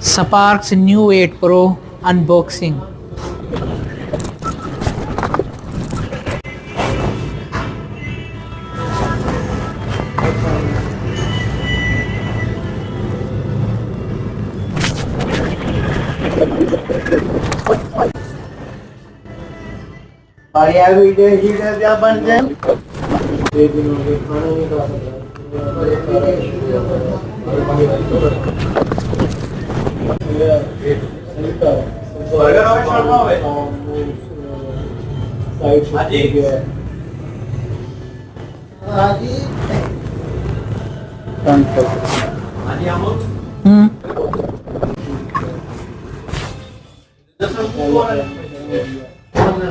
Sparx Neo Pro unboxing. बढ़िया video sheet है क्या बन जाए Hmm.